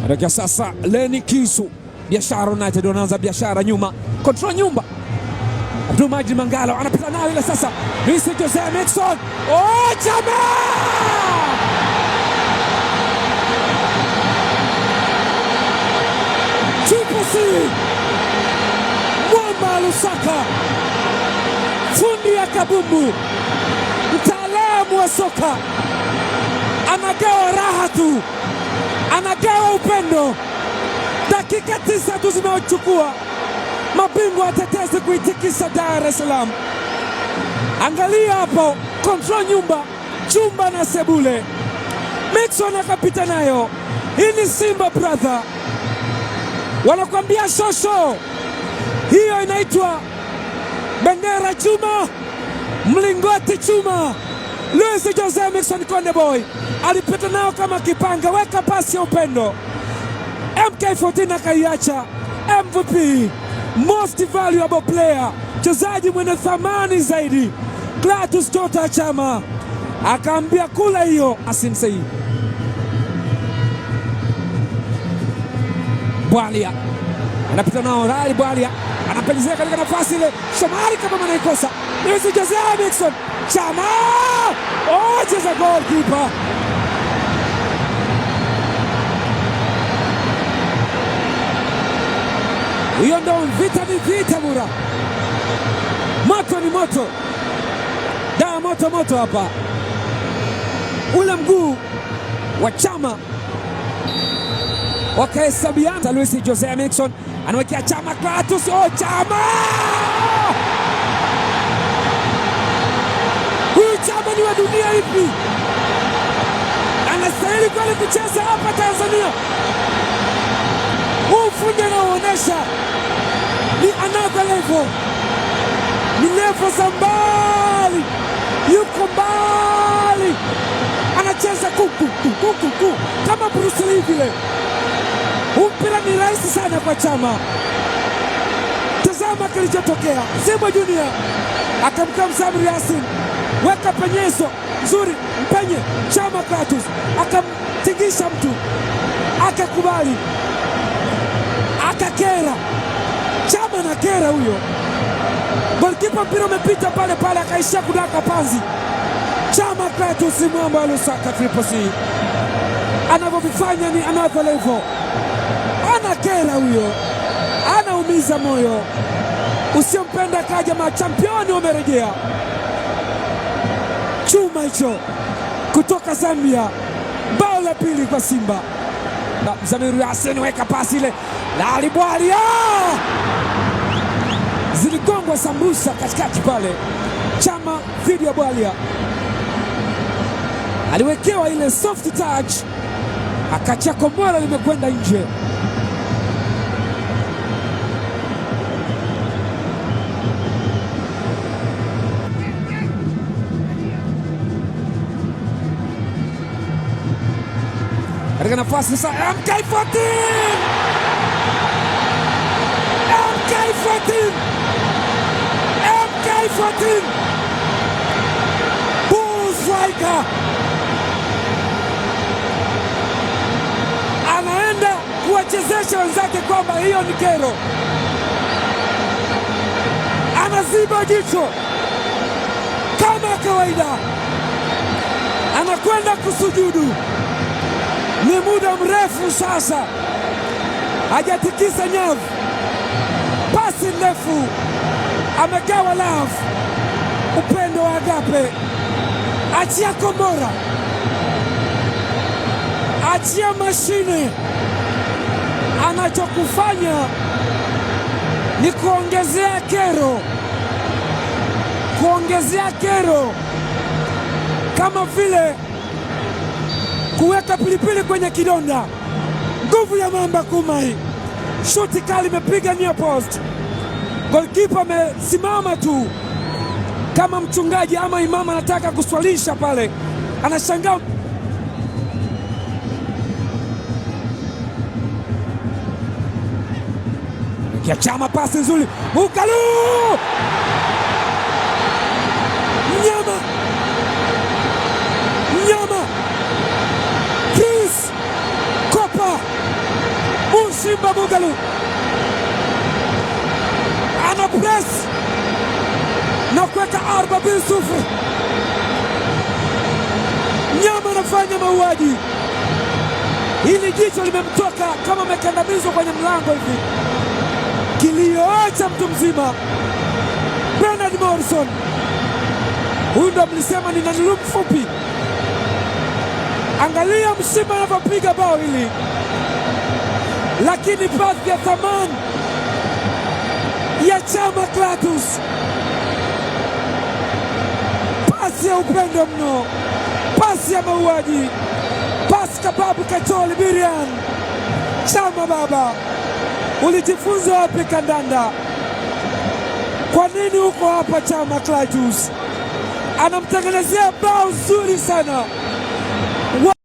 Anakia sasa Leni Kisu. Biashara United wanaanza biashara nyuma. Control nyumba. Abdul Majid Mangalo anapita nayo ile sasa. Luis Jose Miquissone. Oh, Chama! Triple C. Mwamba Lusaka. Fundi ya kabumbu. Mtaalamu wa soka. Anagawa raha tu. Anagawa upendo. Dakika 9 tu zimeochukua mabingwa watetezi kuitikisa Dar es Salaam. Angalia hapo, control nyumba, chumba na sebule. Miquissone akapita nayo. Hii ni Simba brother. Wanakuambia shosho. Hiyo inaitwa bendera chuma, mlingoti chuma. Luis Jose Miquissone Konde Boy alipita nao kama kipanga, weka pasi ya upendo. MK14 akaiacha. MVP, most valuable player, mchezaji mwenye thamani zaidi, Clatous Chota Chama akaambia kula hiyo Asinsei. Bwalia anapita nao, Rali Bwalia anapelezea katika nafasi ile, Shomari kama anaikosa. Luis Jose Miquissone Chama, oh, cheza goalkeeper. Hiyo ndo vita ni vita mura. Moto ni moto. Dawa moto moto hapa. Ule mguu wa Chama wakahesabiana. Luis Jose Miquissone anawekea Chama, Clatous. Oh, Chama! Huyu Chama ni wa dunia ipi? Anastahili kweli kucheza hapa Tanzania. Ufundi anaoonyesha ni another level. Ni level za mbali. Yuko mbali. Anacheza kuku kama Bruce Lee vile. Mpira ni rahisi sana kwa Chama. Tazama kilichotokea. Simba Junior akamkaa Samir Yasin, weka penyezo nzuri, mpenye Chama. Clatous akamtingisha mtu, akakubali, akakera. Chama na kera huyo. Golikipa mpira umepita pale pale, akaishia kudaka panzi. Chama Clatous Mwamba Lusaka Triple C anavyovifanya ni another level. Anakera huyo, anaumiza moyo. Usiompenda kaja, machampioni wamerejea. Chuma hicho kutoka Zambia, bao la pili kwa Simba. Samir Yasin weka pasi ile, Rali Bwalia ziligongwa sambusa katikati pale. Chama dhidi ya Bwalia aliwekewa ile soft touch, akacha kombora limekwenda nje. Katika nafasi sasa MK14 Bull striker anaenda kuwachezesha wenzake kwamba hiyo ni kero. Anaziba jicho kama kawaida, anakwenda kusujudu. Ni muda mrefu sasa hajatikisa nyavu. Pasi ndefu, amegawa love, upendo wa agape. Achia kombora, achia mashine. Anachokufanya ni kuongezea kero, kama vile kuweka pilipili kwenye kidonda. Nguvu ya Mamba Kumai. Shuti kali imepiga near post. Goalkeeper amesimama tu kama mchungaji ama imama anataka kuswalisha pale. Anashangaa. Kia Chama, pasi nzuri. Mukalu! Mnyama! Chris Kopa Mugalu ana press na kuweka 4-0. Nyama anafanya mauaji. Hili jicho limemtoka kama amekandamizwa kwenye mlango hivi. Kilioacha mtu mzima. Bernard Morrison, huyu ndo mlisema ni nani mfupi. Angalia Mshimba anavyopiga bao hili, lakini pasi ya thamani ya Chama Clatous, pasi ya upendo mno, pasi ya mauaji, pasi kababu Katoli Birian. Chama baba, ulijifunza wapi kandanda? Kwa nini uko hapa Chama Clatous? Anamtengenezea bao zuri sana.